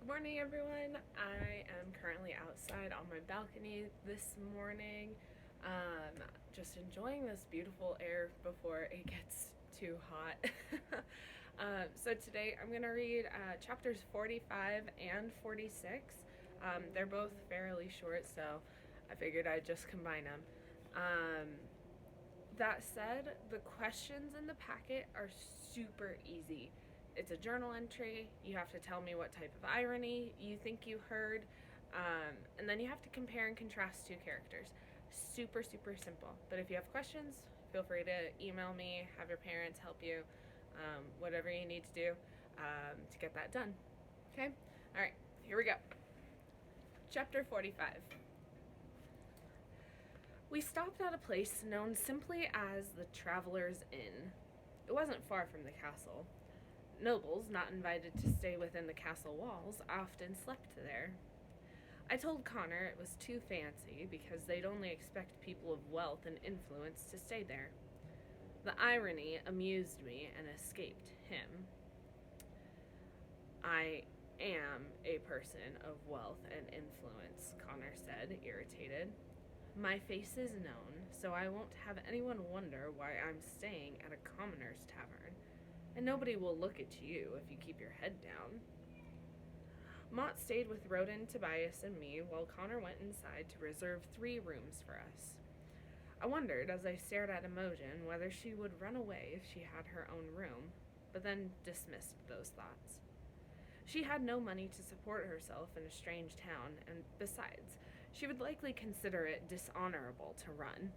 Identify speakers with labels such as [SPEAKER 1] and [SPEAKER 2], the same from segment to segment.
[SPEAKER 1] Good morning, everyone. I am currently outside on my balcony this morning, just enjoying this beautiful air before it gets too hot. So today I'm going to read chapters 45 and 46. They're both fairly short, so I figured I'd just combine them. That said, the questions in the packet are super easy. It's a journal entry. You have to tell me what type of irony you think you heard. And then you have to compare and contrast two characters. Super, super simple. But if you have questions, feel free to email me, have your parents help you, whatever you need to do to get that done. Okay? All right, here we go. Chapter 45. We stopped at a place known simply as the Traveler's Inn. It wasn't far from the castle. Nobles, not invited to stay within the castle walls, often slept there. I told Connor it was too fancy because they'd only expect people of wealth and influence to stay there. The irony amused me and escaped him. I am a person of wealth and influence, Connor said, irritated. My face is known, so I won't have anyone wonder why I'm staying at a commoner's tavern. And nobody will look at you if you keep your head down. Mott stayed with Roden, Tobias, and me while Connor went inside to reserve 3 rooms for us. I wondered, as I stared at Imogen, whether she would run away if she had her own room, but then dismissed those thoughts. She had no money to support herself in a strange town, and besides, she would likely consider it dishonorable to run.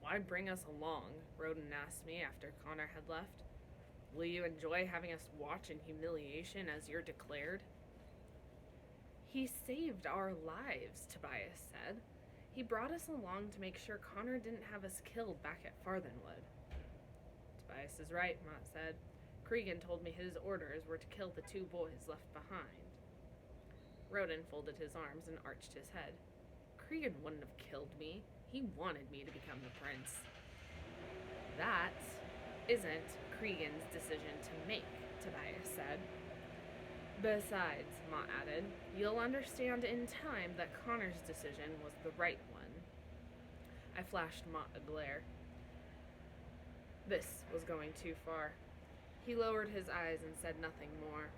[SPEAKER 1] Why bring us along? Roden asked me after Connor had left. Will you enjoy having us watch in humiliation as you're declared? He saved our lives, Tobias said. He brought us along to make sure Connor didn't have us killed back at Farthenwood. Tobias is right, Mott said. Cregan told me his orders were to kill the 2 boys left behind. Roden folded his arms and arched his head. Cregan wouldn't have killed me. He wanted me to become the prince. That isn't Cregan's decision to make, Tobias said. Besides, Mott added, you'll understand in time that Connor's decision was the right one. I flashed Mott a glare. This was going too far. He lowered his eyes and said nothing more.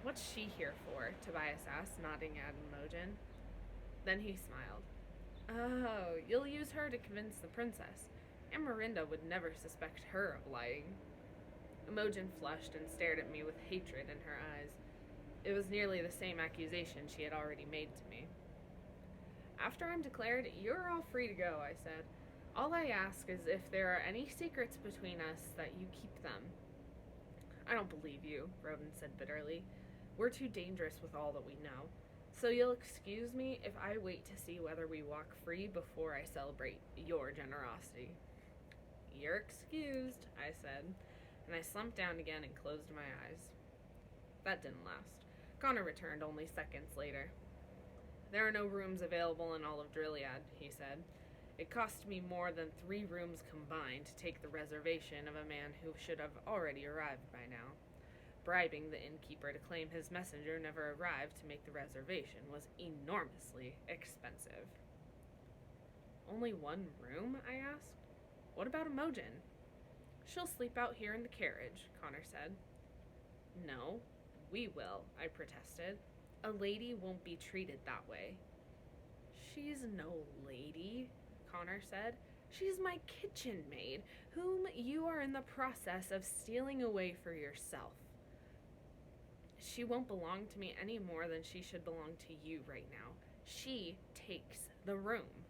[SPEAKER 1] What's she here for? Tobias asked, nodding at Imogen. Then he smiled. Oh, you'll use her to convince the princess. Amarinda would never suspect her of lying. Imogen flushed and stared at me with hatred in her eyes. It was nearly the same accusation she had already made to me. After I'm declared, you're all free to go, I said. All I ask is if there are any secrets between us that you keep them. I don't believe you, Roden said bitterly. We're too dangerous with all that we know. So you'll excuse me if I wait to see whether we walk free before I celebrate your generosity. You're excused, I said, and I slumped down again and closed my eyes. That didn't last. Connor returned only seconds later. There are no rooms available in all of Dryliad, he said. It cost me more than 3 rooms combined to take the reservation of a man who should have already arrived by now. Bribing the innkeeper to claim his messenger never arrived to make the reservation was enormously expensive. Only 1 room? I asked. What about Imogen? She'll sleep out here in the carriage, Connor said. No, we will, I protested. A lady won't be treated that way. She's no lady, Connor said. She's my kitchen maid, whom you are in the process of stealing away for yourself. She won't belong to me any more than she should belong to you right now. She takes the room.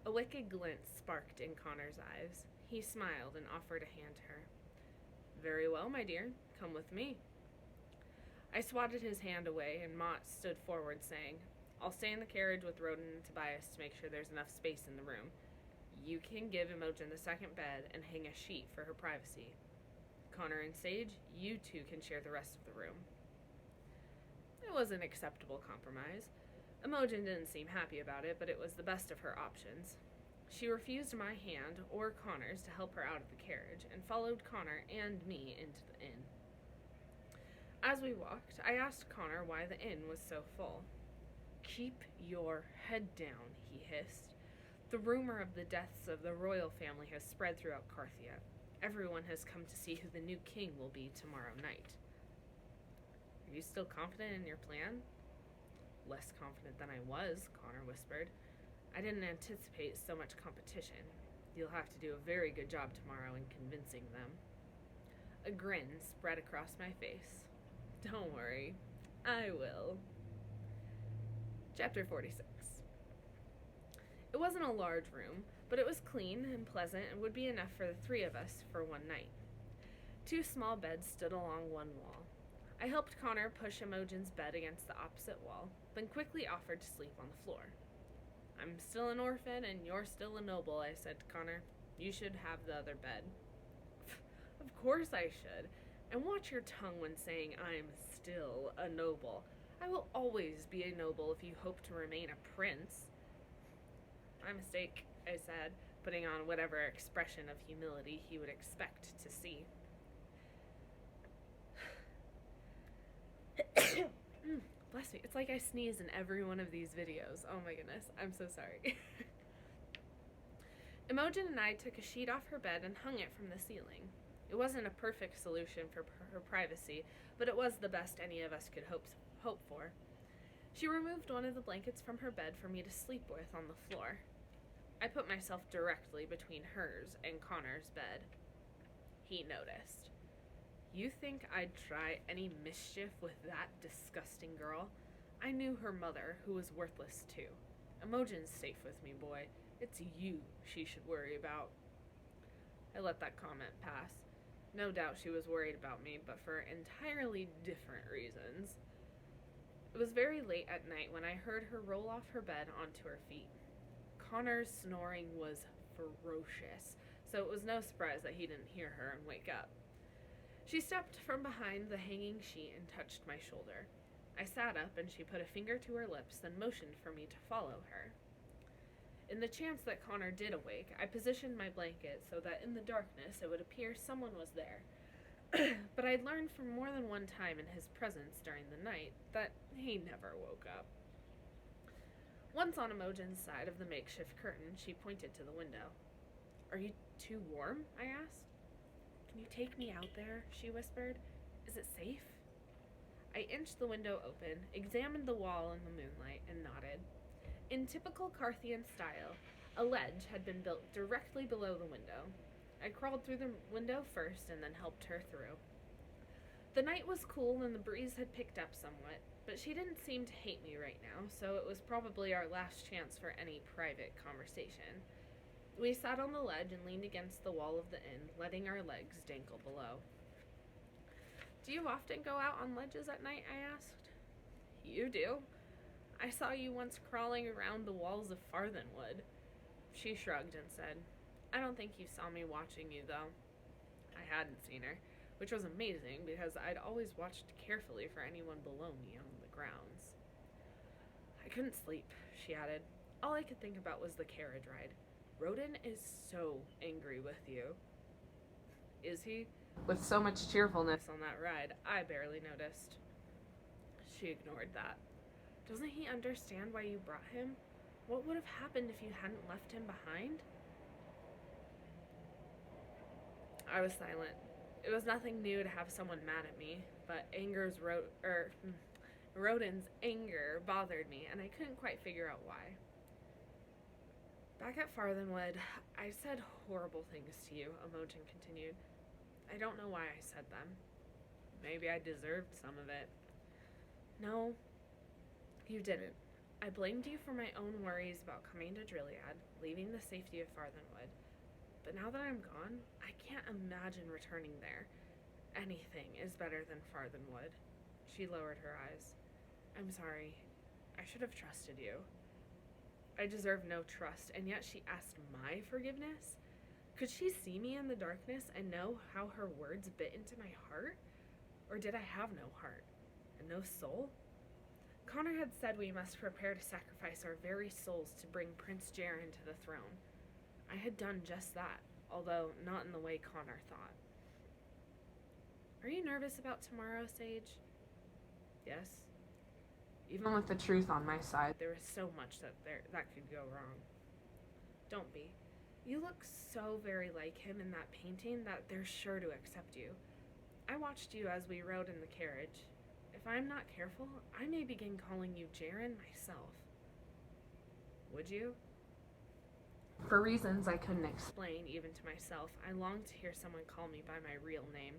[SPEAKER 1] A wicked glint sparked in Connor's eyes. He smiled and offered a hand to her. Very well, my dear. Come with me. I swatted his hand away, and Mott stood forward, saying, I'll stay in the carriage with Roden and Tobias to make sure there's enough space in the room. You can give Imogen the 2nd bed and hang a sheet for her privacy. Connor and Sage, you 2 can share the rest of the room. It was an acceptable compromise. Imogen didn't seem happy about it, but it was the best of her options. She refused my hand or Connor's to help her out of the carriage, and followed Connor and me into the inn. As we walked, I asked Connor why the inn was so full. "Keep your head down," he hissed. "The rumor of the deaths of the royal family has spread throughout Carthia. Everyone has come to see who the new king will be tomorrow night." "Are you still confident in your plan?" "Less confident than I was," Connor whispered. "I didn't anticipate so much competition. You'll have to do a very good job tomorrow in convincing them." A grin spread across my face. "Don't worry, I will." Chapter 46. It wasn't a large room, but it was clean and pleasant and would be enough for the three of us for one night. 2 small beds stood along one wall. I helped Connor push Imogen's bed against the opposite wall, then quickly offered to sleep on the floor. "I'm still an orphan and you're still a noble," I said to Connor. "You should have the other bed." "Of course I should. And watch your tongue when saying I'm still a noble. I will always be a noble if you hope to remain a prince." "My mistake," I said, putting on whatever expression of humility he would expect to see. Bless me. It's like I sneeze in every one of these videos. Oh my goodness. I'm so sorry. Imogen and I took a sheet off her bed and hung it from the ceiling. It wasn't a perfect solution for her privacy, but it was the best any of us could hope for. She removed one of the blankets from her bed for me to sleep with on the floor. I put myself directly between hers and Connor's bed. He noticed. "You think I'd try any mischief with that disgusting girl? I knew her mother, who was worthless too. Imogen's safe with me, boy. It's you she should worry about." I let that comment pass. No doubt she was worried about me, but for entirely different reasons. It was very late at night when I heard her roll off her bed onto her feet. Connor's snoring was ferocious, so it was no surprise that he didn't hear her and wake up. She stepped from behind the hanging sheet and touched my shoulder. I sat up and she put a finger to her lips, then motioned for me to follow her. In the chance that Connor did awake, I positioned my blanket so that in the darkness it would appear someone was there. But I'd learned from more than one time in his presence during the night that he never woke up. Once on Imogen's side of the makeshift curtain, she pointed to the window. "Are you too warm?" I asked. "Can you take me out there?" she whispered. "Is it safe?" I inched the window open, examined the wall in the moonlight, and nodded. In typical Carthian style, a ledge had been built directly below the window. I crawled through the window first and then helped her through. The night was cool and the breeze had picked up somewhat, but she didn't seem to hate me right now, so it was probably our last chance for any private conversation. We sat on the ledge and leaned against the wall of the inn, letting our legs dangle below. "Do you often go out on ledges at night?" I asked. "You do. I saw you once crawling around the walls of Farthenwood." She shrugged and said, "I don't think you saw me watching you, though." I hadn't seen her, which was amazing because I'd always watched carefully for anyone below me on the grounds. "I couldn't sleep," she added. "All I could think about was the carriage ride. Roden is so angry with you." "Is he?" With so much cheerfulness on that ride, I barely noticed. She ignored that. "Doesn't he understand why you brought him? What would have happened if you hadn't left him behind?" I was silent. It was nothing new to have someone mad at me, but Roden's anger bothered me, and I couldn't quite figure out why. "Back at Farthenwood, I said horrible things to you," Imogen continued. "I don't know why I said them. Maybe I deserved some of it." "No, you didn't. I blamed you for my own worries about coming to Drilliad, leaving the safety of Farthenwood. But now that I'm gone, I can't imagine returning there. Anything is better than Farthenwood." She lowered her eyes. "I'm sorry. I should have trusted you." I deserve no trust, and yet she asked my forgiveness? Could she see me in the darkness and know how her words bit into my heart? Or did I have no heart and no soul? Connor had said we must prepare to sacrifice our very souls to bring Prince Jaren to the throne. I had done just that, although not in the way Connor thought. "Are you nervous about tomorrow, Sage?" Yes. Even with the truth on my side, there is so much that could go wrong. Don't be. You look so very like him in that painting that they're sure to accept you. I watched you as we rode in the carriage. If I'm not careful, I may begin calling you Jaren myself. Would you? For reasons I couldn't explain even to myself, I longed to hear someone call me by my real name.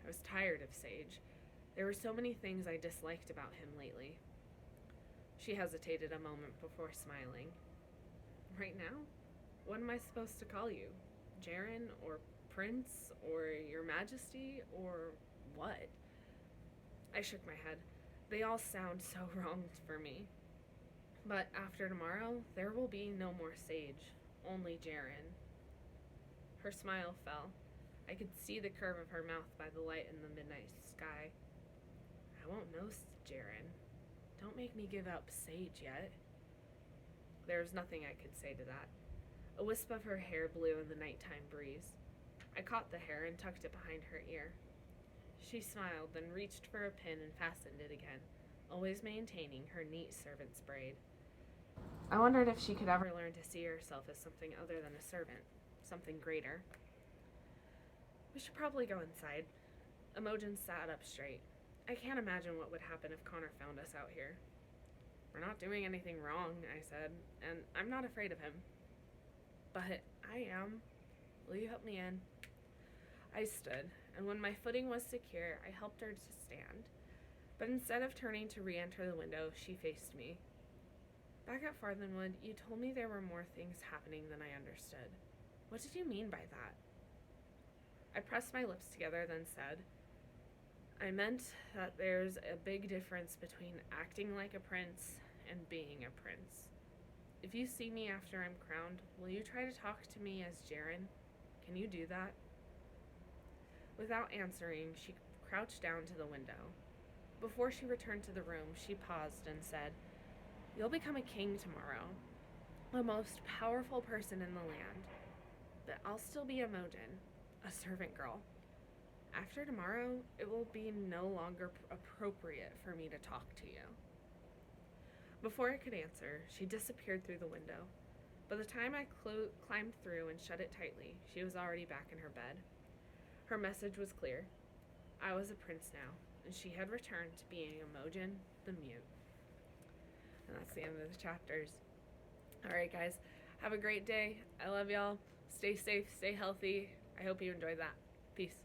[SPEAKER 1] I was tired of Sage. There were so many things I disliked about him lately. She hesitated a moment before smiling. Right now? What am I supposed to call you? Jaren, or Prince, or Your Majesty, or what? I shook my head. They all sound so wrong for me. But after tomorrow, there will be no more Sage, only Jaren. Her smile fell. I could see the curve of her mouth by the light in the midnight sky. I won't know, Jaren. Don't make me give up Sage yet. There was nothing I could say to that. A wisp of her hair blew in the nighttime breeze. I caught the hair and tucked it behind her ear. She smiled, then reached for a pin and fastened it again, always maintaining her neat servant's braid. I wondered if she could ever learn to see herself as something other than a servant, something greater. We should probably go inside. Imogen sat up straight. I can't imagine what would happen if Connor found us out here. We're not doing anything wrong, I said, and I'm not afraid of him. But I am. Will you help me in? I stood, and when my footing was secure, I helped her to stand. But instead of turning to re-enter the window, she faced me. Back at Farthenwood, you told me there were more things happening than I understood. What did you mean by that? I pressed my lips together, then said, I meant that there's a big difference between acting like a prince and being a prince. If you see me after I'm crowned, will you try to talk to me as Jaren? Can you do that? Without answering, she crouched down to the window. Before she returned to the room, she paused and said, You'll become a king tomorrow, the most powerful person in the land. But I'll still be Imogen, a servant girl. After tomorrow, it will be no longer appropriate for me to talk to you. Before I could answer, she disappeared through the window. By the time I climbed through and shut it tightly, she was already back in her bed. Her message was clear. I was a prince now, and she had returned to being Imogen the Mute. And that's the end of the chapters. Alright guys, have a great day. I love y'all. Stay safe, stay healthy. I hope you enjoyed that. Peace.